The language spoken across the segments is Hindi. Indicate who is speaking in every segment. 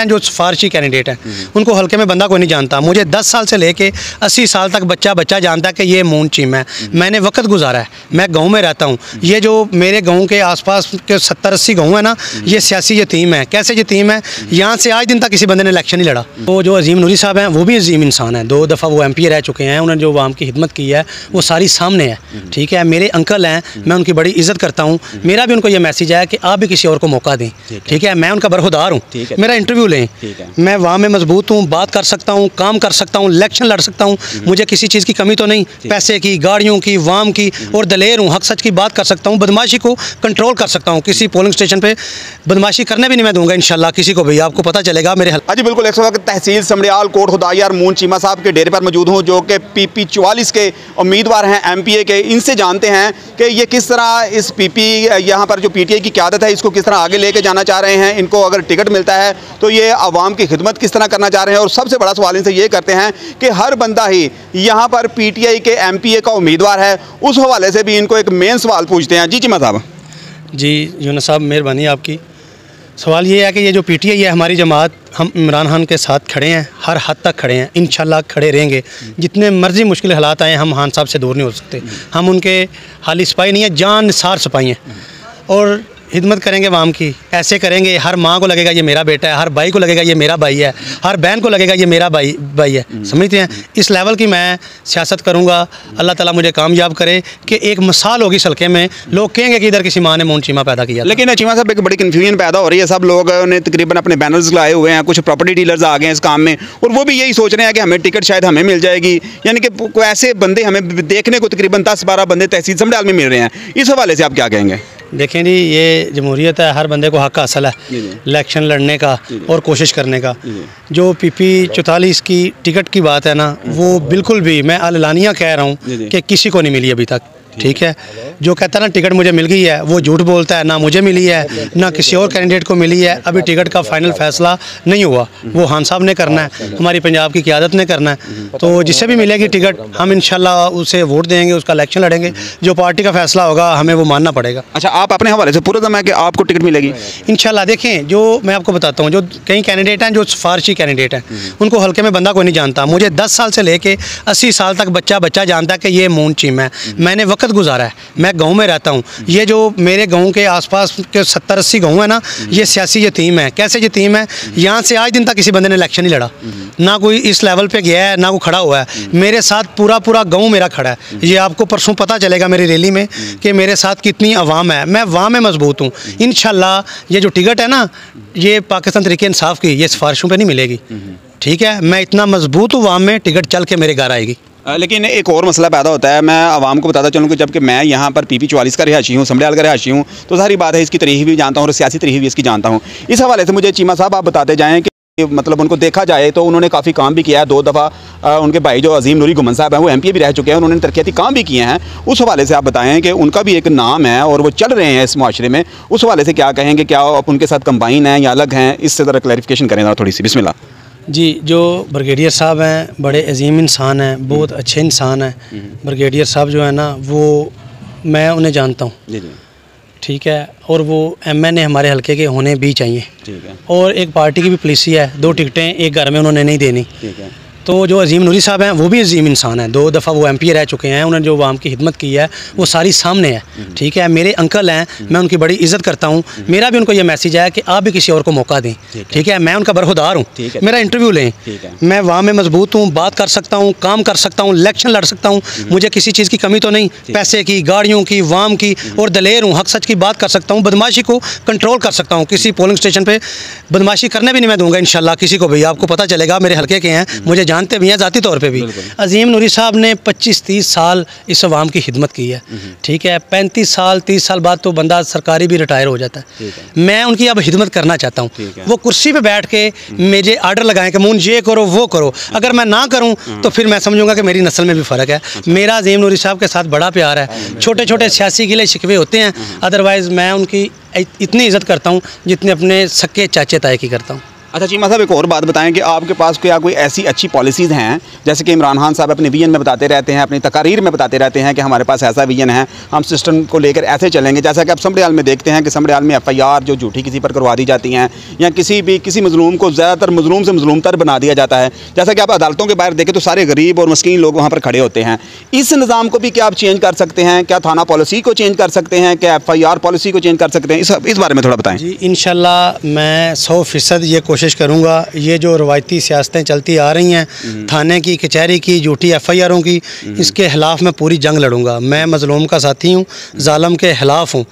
Speaker 1: हैं जो सिफारशी कैंडिडेट हैं, उनको हल्के में बंदा कोई नहीं जानता। मुझे 10 साल से लेके 80 साल तक बच्चा जानता है कि ये मून चीमा है। मैंने वक्त गुजारा है, मैं गाँव में रहता हूँ। ये जो मेरे गाँव के आसपास के 70-80 गाँव है ना, ये सियासी यतीम है। कैसे यतीम है, यहाँ से आज दिन तक किसी बंदे ने इलेक्शन नहीं लड़ा। तो जो अजीम नूरी साहब हैं वो भी अजीम इंसान है, 2 दफ़ा वो MP रह चुके हैं। उन्होंने जो आवाम की खिदमत की है वो सारी सामने है, ठीक है। मेरे अंकल हैं, मैं उनकी बड़ी इज़्ज़त करता हूँ। मेरा भी उनको ये मैसेज है कि आप भी किसी और को मौका दें, ठीक है। मैं उनका बरखुदार हूँ, मेरा इंटरव्यू लें। मैं वहाँ में मजबूत हूँ, बात कर सकता हूँ, काम कर सकता हूँ, इलेक्शन लड़ सकता हूँ। मुझे किसी चीज़ की कमी तो नहीं, पैसे की, गाड़ियों की, वाम की, और दलेर हूँ, हक सच की बात कर सकता हूँ। बदमाशी को कंट्रोल कर सकता हूँ। किसी पोलिंग स्टेशन पे बदमाशी करने भी नहीं मैं दूंगा इंशाल्लाह किसी को भी। आपको पता चलेगा मेरे हल।
Speaker 2: जी बिल्कुल, इस वक्त तहसील समड़ियाल कोट खुदाई और मून चीमा साहब के डेरे पर मौजूद हूँ, जो कि PP 44 के उम्मीदवार हैं MPA के। इनसे जानते हैं कि ये किस तरह इस PP यहाँ पर जो PTI की क़यादत है इसको किस तरह आगे लेके जाना चाह रहे हैं। इनको अगर टिकट मिलता है तो ये आवाम की खिदमत किस तरह करना चाह रहे हैं। और सबसे बड़ा सवाल इनसे ये करते हैं कि हर बंदा ही यहाँ पर PTI के MPA का उम्मीदवार है, उस हवाले से भी इनको एक मेन सवाल पूछते हैं। जी चीमा साहब।
Speaker 1: जी यूनुस साहब, मेहरबानी आपकी। सवाल ये है कि ये जो PTI है हमारी जमात, हम इमरान खान के साथ खड़े हैं, हर हद तक खड़े हैं, इंशाल्लाह खड़े रहेंगे। जितने मर्जी मुश्किल हालात आए, हम खान साहब से दूर नहीं हो सकते। हम उनके हाली सिपाही नहीं है, जान निसार सिपाही हैं, और खिदमत करेंगे वाम की। ऐसे करेंगे हर माँ को लगेगा ये मेरा बेटा है, हर भाई को लगेगा ये मेरा भाई है, हर बहन को लगेगा ये मेरा भाई है। समझते हैं, इस लेवल की मैं सियासत करूँगा। अल्लाह ताला मुझे कामयाब करे कि एक मिसाल होगी सल्के में, लोग कहेंगे कि इधर किसी माँ ने मून चीमा पैदा किया।
Speaker 2: लेकिन चीमा साहब एक बड़ी कन्फ्यूजन पैदा हो रही है। सब लोग ने तकरीबन अपने बैनर्स लाए हुए हैं, कुछ प्रॉपर्टी डीलर्स आ गए हैं इस काम में, और वो भी यही सोच रहे हैं कि हमें टिकट शायद हमें मिल जाएगी। यानी कि ऐसे बंदे हमें देखने को तकरीबन 10-12 बंदे तहसील समड़ियाल में मिल रहे हैं। इस हवाले से आप क्या कहेंगे?
Speaker 1: देखें जी, ये जमहूरियत है, हर बंदे को हक हासिल है इलेक्शन लड़ने का और कोशिश करने का। जो PP 44 की टिकट की बात है ना, वो बिल्कुल भी मैं अलानिया कह रहा हूँ कि किसी को नहीं मिली अभी तक, ठीक है। जो कहता है ना टिकट मुझे मिल गई है, वो झूठ बोलता है। ना मुझे मिली है, ना किसी और कैंडिडेट को मिली है। अभी टिकट का फाइनल फैसला नहीं हुआ, वो खान साहब ने करना है, हमारी पंजाब की क़यादत ने करना है। तो जिससे भी मिलेगी टिकट, हम इंशाल्लाह उसे वोट देंगे, उसका इलेक्शन लड़ेंगे। जो पार्टी का फैसला होगा हमें वो मानना पड़ेगा।
Speaker 2: अच्छा, आप अपने हवाले से पूरा दम है कि आपको टिकट मिलेगी
Speaker 1: इंशाल्लाह। देखें, जो मैं आपको बताता हूँ, जो कई कैंडिडेट हैं जो सिफारशी कैंडिडेट हैं, उनको हल्के में बंदा कोई नहीं जानता। मुझे 10 साल से लेके 80 साल तक बच्चा जानता है कि ये मून चीमा है। मैंने वक्त गुजारा है, मैं गाँव में रहता हूँ। ये जो मेरे गाँव के आसपास के 70-80 गाँव है ना, ये सियासी यतीम है। कैसे यतीम है, यहाँ से आज दिन तक किसी बंदे ने इलेक्शन नहीं लड़ा, ना कोई इस लेवल पे गया है, ना कोई खड़ा हुआ है। मेरे साथ पूरा गाँव मेरा खड़ा है। ये आपको परसों पता चलेगा मेरी रैली में कि मेरे साथ कितनी आवाम है। मैं वहाँ में मजबूत हूँ। इंशाल्लाह ये जो टिकट है ना, ये पाकिस्तान तहरीक इंसाफ की, ये सिफारिशों पर नहीं मिलेगी, ठीक है। मैं इतना मजबूत हूँ, वहाँ में टिकट चल के मेरे घर आएगी।
Speaker 2: लेकिन एक और मसला पैदा होता है। मैं आवाम को बताता चलूँ कि जबकि मैं यहाँ पर PP 44 का रिहायशी हूँ, समड़ियाल का रिहायशी हूँ, तो सारी बात है इसकी तरीक़ भी जानता हूँ और सियासी तरीक़ भी इसकी जानता हूँ। इस हवाले से मुझे चीमा साहब आप बताते जाएँ कि मतलब उनको देखा जाए तो उन्होंने काफ़ी काम भी किया है। 2 दफ़ा उनके भाई जो अजीम नूरी गुमन साहब हैं वो MPA भी रह चुके हैं, उन्होंने तरक्याती काम भी किए हैं। उस हवाले से आप बताएं कि उनका भी एक नाम है और वो चल रहे हैं इस माशरे में। उस हवाले से क्या कहेंगे, क्या आप उनके साथ कंबाइन हैं या अलग हैं? इससे ज़रा क्लैरिफिकेशन करें ज़रा थोड़ी सी। बिस्मिल्लाह
Speaker 1: जी। जो ब्रिगेडियर साहब हैं बड़े अजीम इंसान हैं, बहुत अच्छे इंसान हैं। ब्रिगेडियर साहब जो है ना, वो मैं उन्हें जानता हूँ, ठीक है। और वो MNA हमारे हल्के के होने भी चाहिए, ठीक है। और एक पार्टी की भी पॉलिसी है, 2 टिकटें एक घर में उन्होंने नहीं देनी, ठीक है। तो जो अजीम नूरी साहब हैं वो भी अजीम इंसान हैं, 2 दफ़ा वो MP रह चुके हैं। उन्होंने जो आवाम की खिदमत की है वो सारी सामने है, ठीक है। मेरे अंकल हैं, मैं उनकी बड़ी इज़्ज़त करता हूँ। मेरा भी उनको ये मैसेज है कि आप भी किसी और को मौका दें, ठीक है। मैं उनका बरखुदार हूँ, मेरा इंटरव्यू लें। मैं वहाँ में मजबूत हूँ, बात कर सकता हूँ, काम कर सकता हूँ, इलेक्शन लड़ सकता हूँ। मुझे किसी चीज़ की कमी तो नहीं, पैसे की, गाड़ियों की, वाम की, और दलेर हूँ, हक सच की बात कर सकता हूँ। बदमाशी को कंट्रोल कर सकता हूँ। किसी पोलिंग स्टेशन पर बदमाशी करने भी नहीं मैं दूँगा इंशाल्लाह किसी को भी। आपको पता चलेगा मेरे हल्के के हैं, मुझे जानते भी हैं ज़ाती तौर पे भी। अजीम नूरी साहब ने 25-30 साल इस अवाम की खिदमत की है, ठीक है। 35 साल 30 साल बाद तो बंदा सरकारी भी रिटायर हो जाता है। मैं उनकी अब खिदमत करना चाहता हूँ। वो कुर्सी पे बैठ के मुझे आर्डर लगाएं कि मून ये करो वो करो। अगर मैं ना करूँ तो फिर मैं समझूंगा कि मेरी नस्ल में भी फ़र्क है। मेरा अजीम नूरी साहब के साथ बड़ा प्यार है। छोटे छोटे सियासी गिले शिकवे होते हैं, अदरवाइज़ मैं उनकी इतनी इज़्ज़त करता हूँ जितने अपने सक्के चाचे ताए की करता हूँ।
Speaker 2: अच्छा चीमा साहब, एक और बात बताएं कि आपके पास क्या कोई ऐसी अच्छी पॉलिसीज़ हैं, जैसे कि इमरान खान साहब अपने विजन में बताते रहते हैं, अपनी तकारीर में बताते रहते हैं कि हमारे पास ऐसा विजन है, हम सिस्टम को लेकर ऐसे चलेंगे। जैसा कि आप समड़ियाल में देखते हैं कि समड़ियाल में FIR जो झूठी किसी पर करवा दी जाती हैं, या किसी मजलूम को ज़्यादातर मजलूम से मजलूमतर बना दिया जाता है। जैसा कि आप अदालतों के बाहर देखें तो सारे गरीब और मस्कीन लोग वहाँ पर खड़े होते हैं। इस निज़ाम को भी क्या आप चेंज कर सकते हैं? क्या थाना पॉलिसी को चेंज कर सकते हैं? क्या FIR पॉलिसी को चेंज कर सकते हैं? इस बारे में थोड़ा बताएं
Speaker 1: जी। इंशाल्लाह मैं 100% ये कोशिश करूँगा। ये जो रवायती सियासतें चलती आ रही हैं, थाने की, कचहरी की, झूठी FIRों की, इसके ख़िलाफ़ मैं पूरी जंग लड़ूंगा। मैं मज़लूम का साथी हूँ, ज़ालिम के ख़िलाफ़ हूँ,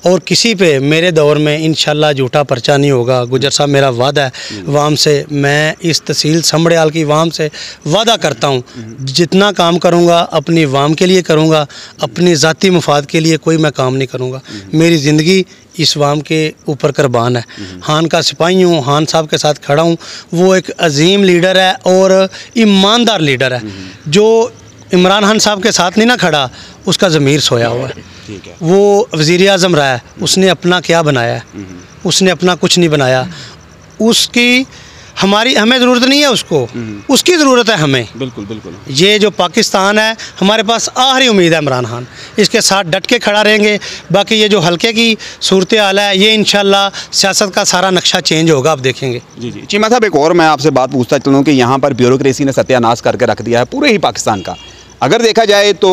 Speaker 1: और किसी पे मेरे दौर में इंशाल्लाह झूठा पर्चा नहीं होगा। गुजर साहब, मेरा वादा है वाम से, मैं इस तहसील समड़ियाल की वाम से वादा करता हूँ, जितना काम करूँगा अपनी वाम के लिए करूँगा, अपनी ज़ाती मुफाद के लिए कोई मैं काम नहीं करूँगा। मेरी ज़िंदगी इस वाम के ऊपर कुर्बान है। खान का सिपाही हूँ, खान साहब के साथ खड़ा हूँ। वो एक अजीम लीडर है और ईमानदार लीडर है। जो इमरान खान साहब के साथ नहीं ना खड़ा, उसका ज़मीर सोया हुआ है। वो वज़ीर आज़म रहा है, उसने अपना क्या बनाया है? उसने अपना कुछ नहीं बनाया। उसकी हमें ज़रूरत नहीं है उसको, उसकी ज़रूरत है हमें।
Speaker 2: बिल्कुल बिल्कुल।
Speaker 1: ये जो पाकिस्तान है, हमारे पास आखिरी उम्मीद है इमरान खान, इसके साथ डट के खड़ा रहेंगे। बाकी ये जो हल्के की सूरत हाल है, ये इंशाल्लाह सियासत का सारा नक्शा चेंज होगा, आप देखेंगे।
Speaker 2: जी जी। चीमा साहब, एक और मैं आपसे बात पूछता चलूँ कि यहाँ पर ब्यूरोक्रेसी ने सत्यानाश करके रख दिया है पूरे ही पाकिस्तान का। अगर देखा जाए तो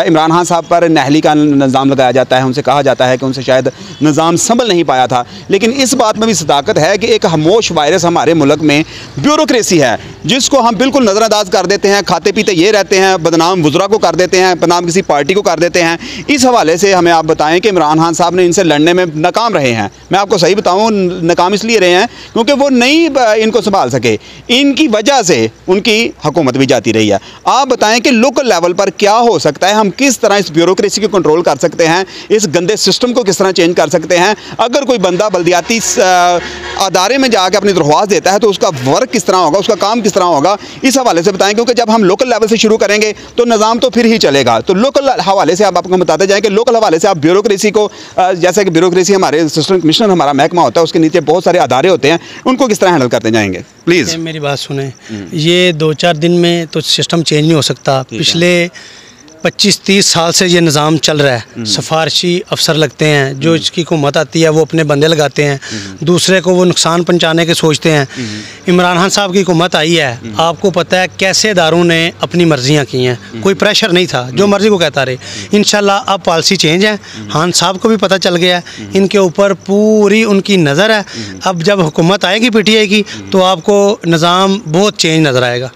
Speaker 2: इमरान खान साहब पर नहली का निज़ाम लगाया जाता है, उनसे कहा जाता है कि उनसे शायद निज़ाम संभल नहीं पाया था। लेकिन इस बात में भी सदाकत है कि एक खामोश वायरस हमारे मुल्क में ब्यूरोक्रेसी है, जिसको हम बिल्कुल नज़रअंदाज कर देते हैं। खाते पीते ये रहते हैं, बदनाम वज़रा को कर देते हैं, बदनाम किसी पार्टी को कर देते हैं। इस हवाले से हमें आप बताएं कि इमरान खान साहब ने इनसे लड़ने में नाकाम रहे हैं। मैं आपको सही बताऊँ, नाकाम इसलिए रहे हैं क्योंकि वो नहीं इनको संभाल सके। इनकी वजह से उनकी हुकूमत भी जाती रही है। आप बताएं कि लोकल लेवल पर क्या हो सकता है? हम किस तरह इस ब्यूरोक्रेसी को कंट्रोल कर सकते हैं? इस गंदे सिस्टम को किस तरह चेंज कर सकते हैं? अगर कोई बंदा बल्दियाती अदारे में जाकर अपनी दरख्वास्त देता है तो उसका वर्क किस तरह होगा, उसका काम किस तरह होगा? इस हवाले से बताएं, क्योंकि जब हम लोकल लेवल से शुरू करेंगे तो निज़ाम तो फिर ही चलेगा। तो लोकल हवाले से आप आपको बताते जाएँ कि लोकल हवाले से आप ब्यूरोक्रेसी को, जैसे कि ब्यूरोक्रेसी हमारे असिस्टेंट कमिश्नर हमारा महकमा होता है, उसके नीचे बहुत सारे अदारे होते हैं, उनको किस तरह हैंडल करते जाएंगे? प्लीज़
Speaker 1: मेरी बात सुने। ये 2-4 दिन में तो सिस्टम चेंज नहीं हो सकता। पिछले 25-30 साल से ये निज़ाम चल रहा है। सिफारशी अफसर लगते हैं, जो इसकी हुकूमत आती है वो अपने बंदे लगाते हैं, दूसरे को वो नुकसान पहुंचाने के सोचते हैं। इमरान खान साहब की हुकूमत आई है, आपको पता है कैसे इदारों ने अपनी मर्जियां की हैं, कोई प्रेशर नहीं था, जो मर्ज़ी को कहता रहे। इंशाल्लाह अब पॉलिसी चेंज है, खान साहब को भी पता चल गया है, इनके ऊपर पूरी उनकी नज़र है। अब जब हुकूमत आएगी PTI की तो आपको निज़ाम बहुत चेंज नज़र आएगा।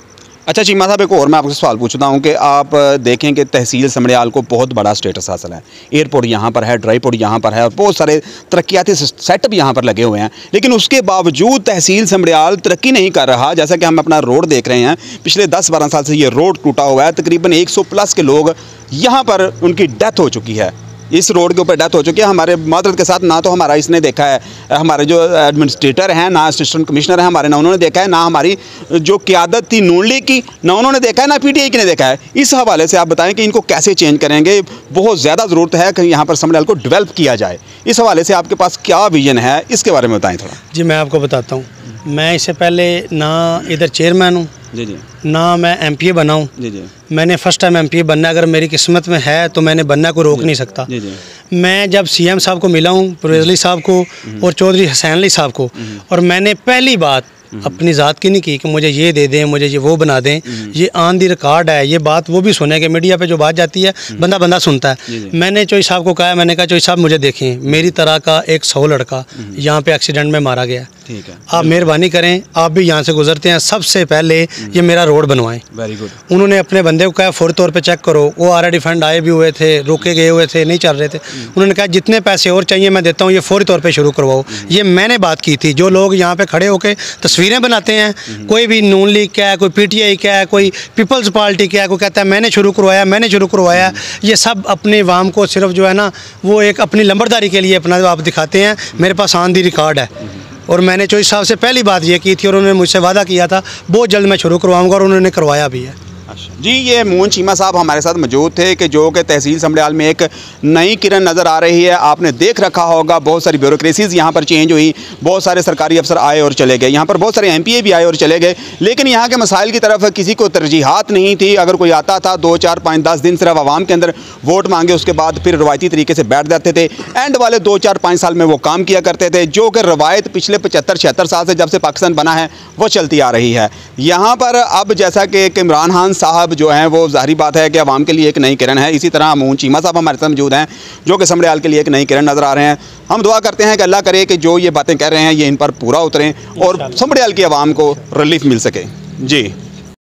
Speaker 2: अच्छा चीमा साहब, एक और मैं आपसे सवाल पूछता हूँ कि आप देखें कि तहसील समड़ियाल को बहुत बड़ा स्टेटस हासिल है। एयरपोर्ट यहाँ पर है, ड्राई पोर्ट यहाँ पर है, और बहुत सारे तरक्याती सेटअप यहाँ पर लगे हुए हैं। लेकिन उसके बावजूद तहसील समड़ियाल तरक्की नहीं कर रहा। जैसा कि हम अपना रोड देख रहे हैं, पिछले 10-12 साल से ये रोड टूटा हुआ है। तकरीबन 100+ के लोग यहाँ पर उनकी डेथ हो चुकी है, इस रोड के ऊपर डेथ हो चुकी है। हमारे मादरत के साथ ना तो हमारा इसने देखा है, हमारे जो एडमिनिस्ट्रेटर हैं, ना असिस्टेंट कमिश्नर हैं हमारे, ना उन्होंने देखा है, ना हमारी जो क़यादत थी नून लीग की, ना उन्होंने देखा है, ना PTI की ने देखा है। इस हवाले से आप बताएं कि इनको कैसे चेंज करेंगे? बहुत ज़्यादा ज़रूरत है कि यहाँ पर समड़ियाल को डेवलप किया जाए। इस हवाले से आपके पास क्या विजन है, इसके बारे में बताएँ थोड़ा।
Speaker 1: जी, मैं आपको बताता हूँ। मैं इससे पहले ना इधर चेयरमैन हूँ,
Speaker 2: जी जी,
Speaker 1: ना मैं MPA बना हूँ।
Speaker 2: जी जी,
Speaker 1: मैंने फ़र्स्ट टाइम MPA बनना, अगर मेरी किस्मत में है तो मैंने बनना, को रोक नहीं सकता।
Speaker 2: जी जी।
Speaker 1: मैं जब CM साहब को मिला हूँ, परवेज़ अली साहब को और चौधरी हुसैन अली साहब को, और मैंने पहली बात अपनी ज़ात की नहीं की कि मुझे ये दे दें, मुझे ये वो बना दें। ये ऑन दी रिकॉर्ड है, ये बात वो भी सुने कि मीडिया पे जो बात जाती है बंदा सुनता है। मैंने चौधरी साहब को कहा, मैंने कहा चौधरी साहब मुझे देखें, मेरी तरह का एक 100 लड़का यहाँ पे एक्सीडेंट में मारा गया,
Speaker 2: ठीक है,
Speaker 1: आप मेहरबानी करें, आप भी यहाँ से गुजरते हैं, सबसे पहले ये मेरा रोड बनवाएं।
Speaker 2: Very good.
Speaker 1: उन्होंने अपने बंदे को कहा फौरी तौर पे चेक करो। वो RID फंड आए भी हुए थे, रोके गए हुए थे, नहीं चल रहे थे। उन्होंने कहा जितने पैसे और चाहिए मैं देता हूँ, ये फौरी तौर पे शुरू करवाओ। ये मैंने बात की थी। जो लोग यहाँ पे खड़े होकर तस्वीरें बनाते हैं, कोई भी नून लीग क्या है, कोई PTI क्या है, कोई पीपल्स पार्टी क्या है, कोई कहता है मैंने शुरू करवाया, ये सब अपने वाम को सिर्फ जो है ना, वो एक अपनी लंबरदारी के लिए अपना आप दिखाते हैं। मेरे पास ऑन दी रिकॉर्ड है, और मैंने चौधरी साहब से पहली बात ये की थी, और उन्होंने मुझसे वादा किया था बहुत जल्द मैं शुरू करवाऊंगा, और उन्होंने करवाया भी है।
Speaker 2: जी, ये मोहन चीमा साहब हमारे साथ मौजूद थे कि जो कि तहसील समड़ियाल में एक नई किरण नज़र आ रही है। आपने देख रखा होगा बहुत सारी ब्यूरोक्रेसीज़ यहाँ पर चेंज हुई, बहुत सारे सरकारी अफसर आए और चले गए, यहाँ पर बहुत सारे MPA भी आए और चले गए, लेकिन यहाँ के मसाइल की तरफ किसी को तरजीहात नहीं थी। अगर कोई आता था 2, 4, 5, 10 दिन सिर्फ आवाम के अंदर वोट मांगे, उसके बाद फिर रवायती तरीके से बैठ जाते थे। एंड वाले 2, 4, 5 साल में वो काम किया करते थे, जो कि रवायत पिछले 75-76 साल से जब से पाकिस्तान बना है वो चलती आ रही है। यहाँ पर अब जैसा कि इमरान खान साहब जो हैं वो ज़ाहिर बात है कि आवाम के लिए एक नई किरण है, इसी तरह मोहन चीमा साहब हमारे साथ मौजूद हैं जो कि समड़ियाल के लिए एक नई किरण नज़र आ रहे हैं। हम दुआ करते हैं कि अल्लाह करे कि जो ये बातें कह रहे हैं ये इन पर पूरा उतरें और समड़ियाल की आवाम को रिलीफ मिल सके। जी।